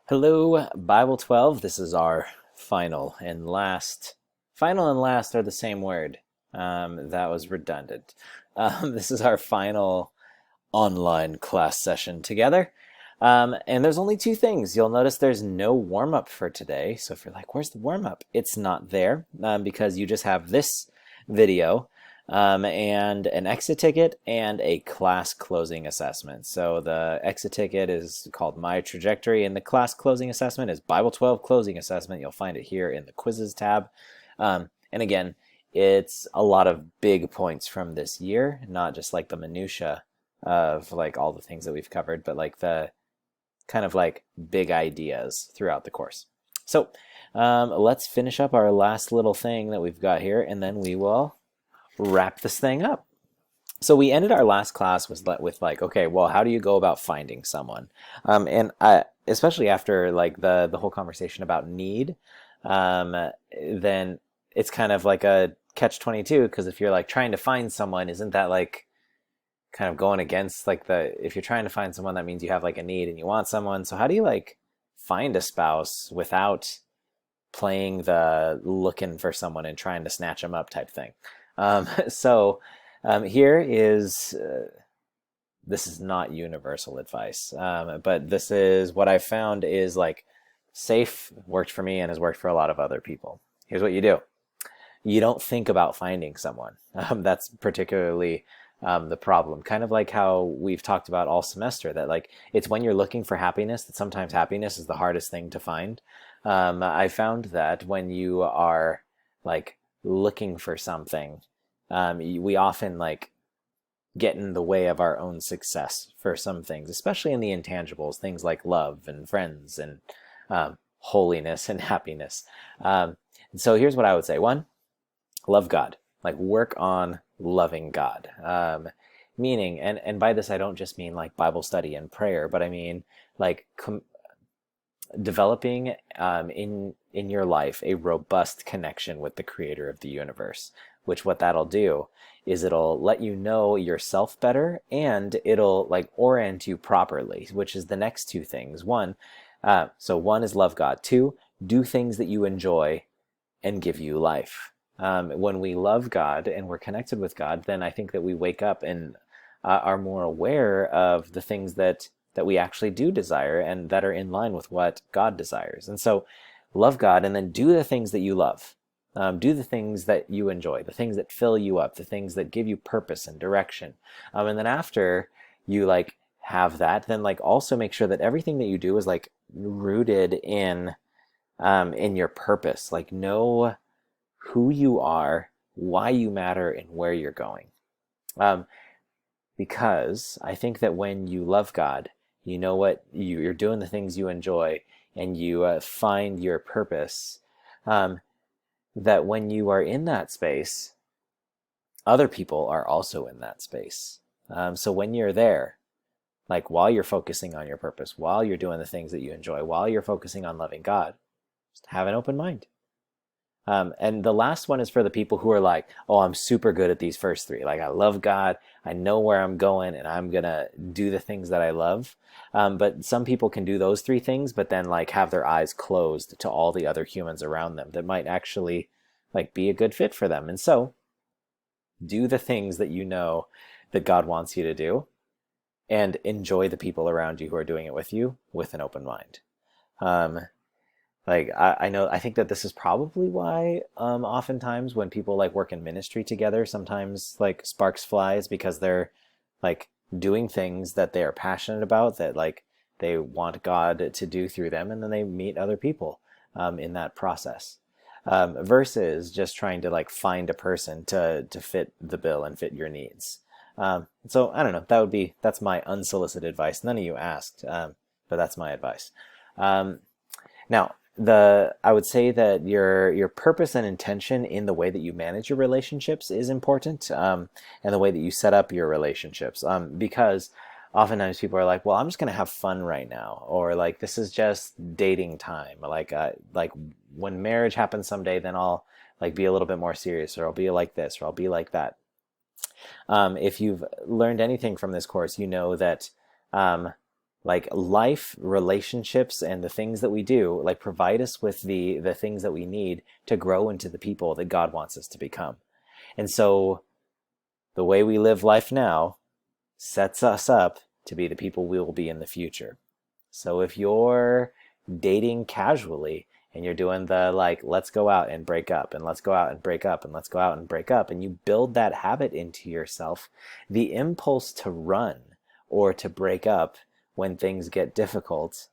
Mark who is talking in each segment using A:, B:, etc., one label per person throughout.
A: Hello, Bible 12. This is our final and last. Final and last are the same word. That was redundant. This is our final online class session together. And there's only two things. You'll notice there's no warm-up for today. So if you're like, where's the warm-up? It's not there because you just have this video and an exit ticket and a class closing assessment. So the exit ticket is called My Trajectory, and the class closing assessment is Bible 12 Closing Assessment. You'll find it here in the Quizzes tab. And again, it's a lot of big points from this year, not just like the minutia of like all the things that we've covered, but like the kind of like big ideas throughout the course. So let's finish up our last little thing that we've got here, and then we will wrap this thing up. So we ended our last class with like, okay, well, how do you go about finding someone? And especially after like the whole conversation about need, then it's kind of like a catch-22, because if you're like trying to find someone, isn't that like kind of going against like if you're trying to find someone, that means you have like a need and you want someone. So how do you like find a spouse without playing the looking for someone and trying to snatch them up type thing? Here is, this is not universal advice, but this is what I found is like safe, worked for me, and has worked for a lot of other people. Here's what you do. You don't think about finding someone. That's particularly the problem. Kind of like how we've talked about all semester, that like it's when you're looking for happiness that sometimes happiness is the hardest thing to find. I found that when you are like looking for something, we often like get in the way of our own success for some things, especially in the intangibles, things like love and friends and holiness and happiness. And so here's what I would say. One, love God. Like work on loving God. Meaning, and by this I don't just mean like Bible study and prayer, but I mean like developing in your life a robust connection with the creator of the universe, which what that'll do is it'll let you know yourself better, and it'll like orient you properly, which is the next two things. One is love God. Two, do things that you enjoy and give you life. When we love God and we're connected with God, then I think that we wake up and are more aware of the things that we actually do desire and that are in line with what God desires. And so love God, and then do the things that you love. Do the things that you enjoy, the things that fill you up, the things that give you purpose and direction. And then after you like have that, then like also make sure that everything that you do is like rooted in your purpose. Like know who you are, why you matter, and where you're going. Because I think that when you love God, you know what you're doing, the things you enjoy, and you find your purpose, that when you are in that space, other people are also in that space. So when you're there, like while you're focusing on your purpose, while you're doing the things that you enjoy, while you're focusing on loving God, just have an open mind. And the last one is for the people who are like, oh, I'm super good at these first three. Like I love God, I know where I'm going, and I'm gonna do the things that I love. But some people can do those three things, but then like have their eyes closed to all the other humans around them that might actually like be a good fit for them. And so do the things that you know that God wants you to do, and enjoy the people around you who are doing it with you with an open mind. Like I think that this is probably why oftentimes when people like work in ministry together, sometimes like sparks flies, because they're like doing things that they are passionate about, that like they want God to do through them, and then they meet other people in that process, versus just trying to like find a person to fit the bill and fit your needs. So I don't know, that's my unsolicited advice. None of you asked, but that's my advice. Now, I would say that your purpose and intention in the way that you manage your relationships is important, and the way that you set up your relationships, because oftentimes people are like, well, I'm just going to have fun right now, or like this is just dating time, like when marriage happens someday, then I'll like be a little bit more serious, or I'll be like this, or I'll be like that. If you've learned anything from this course, you know that Like life, relationships, and the things that we do, like provide us with the things that we need to grow into the people that God wants us to become. And so the way we live life now sets us up to be the people we will be in the future. So if you're dating casually and you're doing the like, let's go out and break up, and let's go out and break up, and let's go out and break up, and you build that habit into yourself, the impulse to run or to break up when things get difficult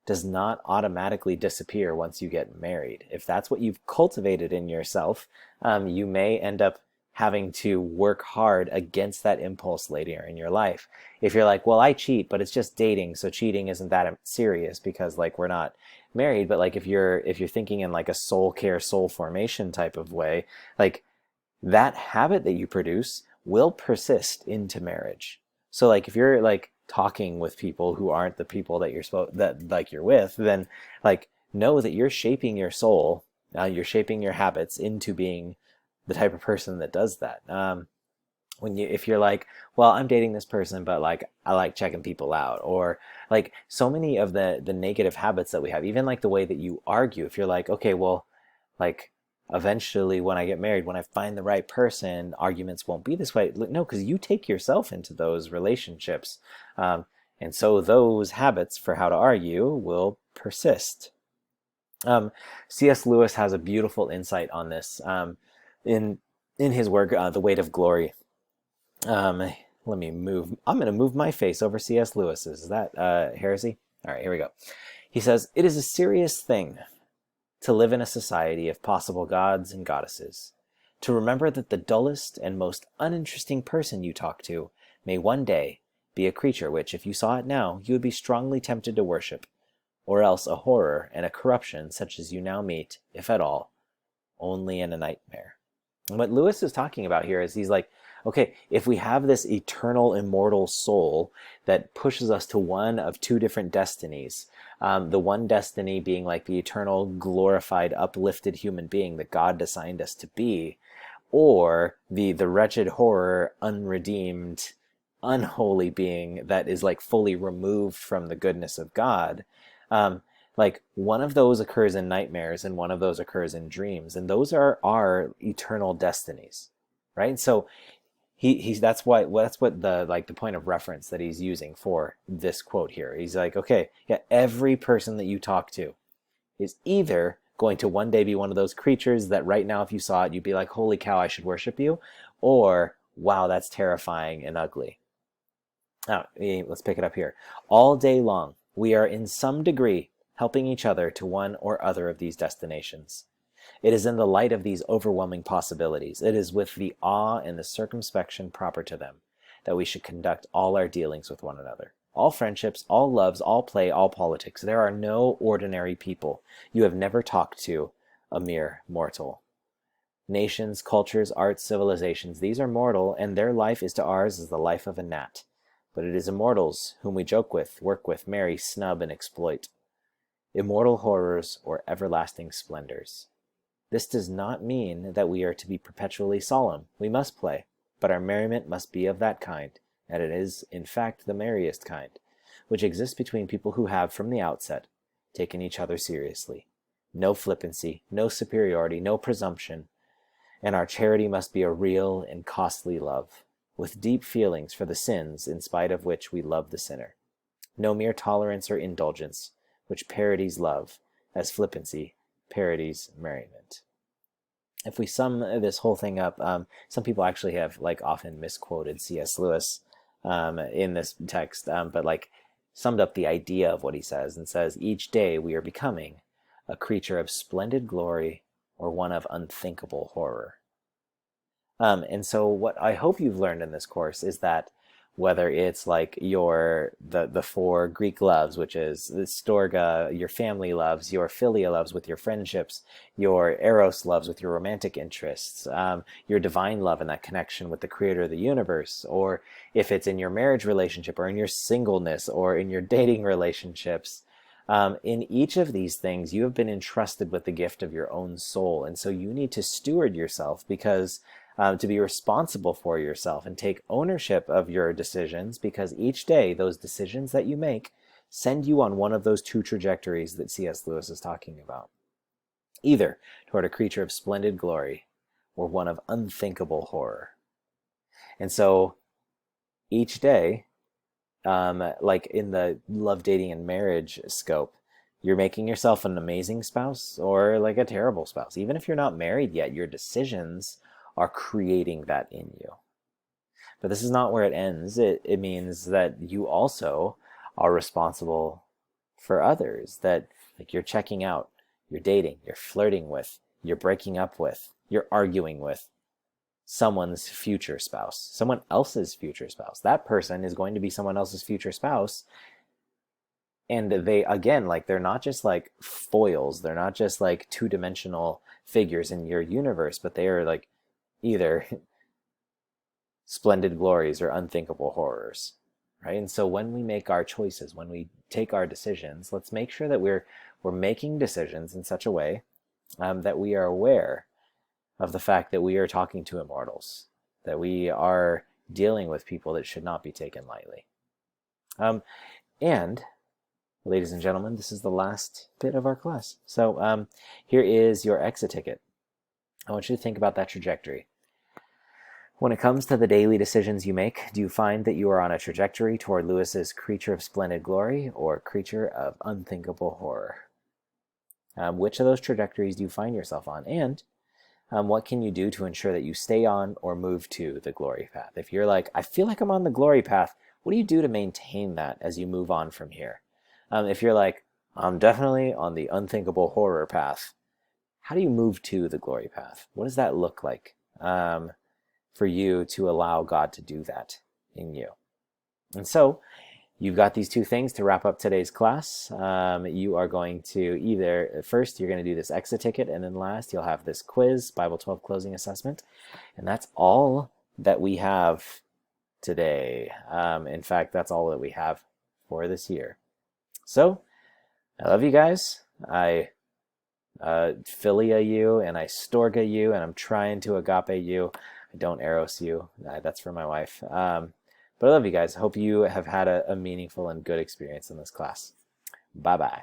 A: does not automatically disappear once you get married. If that's what you've cultivated in yourself, you may end up having to work hard against that impulse later in your life. If you're like, well, I cheat, but it's just dating, so cheating isn't that serious because like we're not married. But like if you're thinking in like a soul care, soul formation type of way, like that habit that you produce will persist into marriage. So like if you're like talking with people who aren't the people that you're with, then like know that you're shaping your soul, you're shaping your habits into being the type of person that does that. If you're like, well, I'm dating this person, but like I like checking people out, or like so many of the negative habits that we have, even like the way that you argue. If you're like, okay, well, like eventually when I get married, when I find the right person, arguments won't be this way. No, because you take yourself into those relationships, and so those habits for how to argue will persist. C.S. Lewis has a beautiful insight on this. In his work, The Weight of Glory. Let me move. I'm going to move my face over C.S. Lewis's. Is that heresy? All right, here we go. He says, "It is a serious thing to live in a society of possible gods and goddesses, to remember that the dullest and most uninteresting person you talk to may one day be a creature which, if you saw it now, you would be strongly tempted to worship, or else a horror and a corruption such as you now meet, if at all, only in a nightmare." And what Lewis is talking about here is he's like, okay, if we have this eternal, immortal soul that pushes us to one of two different destinies, the one destiny being like the eternal, glorified, uplifted human being that God designed us to be, or the wretched horror, unredeemed, unholy being that is like fully removed from the goodness of God, like one of those occurs in nightmares and one of those occurs in dreams, and those are our eternal destinies, right? So that's what the point of reference that he's using for this quote here. He's like, okay, yeah, every person that you talk to is either going to one day be one of those creatures that right now if you saw it you'd be like, holy cow, I should worship you, or wow, that's terrifying and ugly. Now, let's pick it up here. All day long we are in some degree helping each other to one or other of these destinations. It is in the light of these overwhelming possibilities, it is with the awe and the circumspection proper to them, that we should conduct all our dealings with one another. All friendships, all loves, all play, all politics. There are no ordinary people. You have never talked to a mere mortal. Nations, cultures, arts, civilizations, these are mortal, and their life is to ours as the life of a gnat. But it is immortals whom we joke with, work with, marry, snub, and exploit. Immortal horrors or everlasting splendors. This does not mean that we are to be perpetually solemn. We must play, but our merriment must be of that kind, and it is, in fact, the merriest kind, which exists between people who have, from the outset, taken each other seriously. No flippancy, no superiority, no presumption, and our charity must be a real and costly love, with deep feelings for the sins in spite of which we love the sinner. No mere tolerance or indulgence, which parodies love, as flippancy parodies merriment. If we sum this whole thing up, some people actually have like often misquoted C.S. Lewis in this text, but like summed up the idea of what he says and says, each day we are becoming a creature of splendid glory or one of unthinkable horror. And so what I hope you've learned in this course is that whether it's like the four Greek loves, which is the storge, your family loves, your philia loves with your friendships, your eros loves with your romantic interests, your divine love and that connection with the creator of the universe, or if it's in your marriage relationship or in your singleness or in your dating relationships, in each of these things you have been entrusted with the gift of your own soul, and so you need to steward yourself because to be responsible for yourself and take ownership of your decisions, because each day those decisions that you make send you on one of those two trajectories that C.S. Lewis is talking about, either toward a creature of splendid glory or one of unthinkable horror. And so each day, like in the love, dating, and marriage scope, you're making yourself an amazing spouse or like a terrible spouse. Even if you're not married yet, your decisions are creating that in you. But this is not where it ends. It means that you also are responsible for others, that like you're checking out, you're dating, you're flirting with, you're breaking up with, you're arguing with someone's future spouse, someone else's future spouse. That person is going to be someone else's future spouse. And they, again, like they're not just like foils, they're not just like two-dimensional figures in your universe, but they are like either splendid glories or unthinkable horrors, right? And so when we make our choices, when we take our decisions, let's make sure that we're making decisions in such a way that we are aware of the fact that we are talking to immortals, that we are dealing with people that should not be taken lightly. And ladies and gentlemen, this is the last bit of our class. So here is your exit ticket. I want you to think about that trajectory. When it comes to the daily decisions you make, do you find that you are on a trajectory toward Lewis's creature of splendid glory or creature of unthinkable horror? Which of those trajectories do you find yourself on? And what can you do to ensure that you stay on or move to the glory path? If you're like, I feel like I'm on the glory path, what do you do to maintain that as you move on from here? If you're like, I'm definitely on the unthinkable horror path, how do you move to the glory path? What does that look like for you to allow God to do that in you? And so you've got these two things to wrap up today's class. You are going to either, first, you're going to do this exit ticket, and then last, you'll have this quiz, Bible 12 closing assessment. And that's all that we have today. In fact, that's all that we have for this year. So, I love you guys. I philia you, and I storga you, and I'm trying to agape you. I don't eros you. That's for my wife. But I love you guys. Hope you have had a meaningful and good experience in this class. Bye-bye.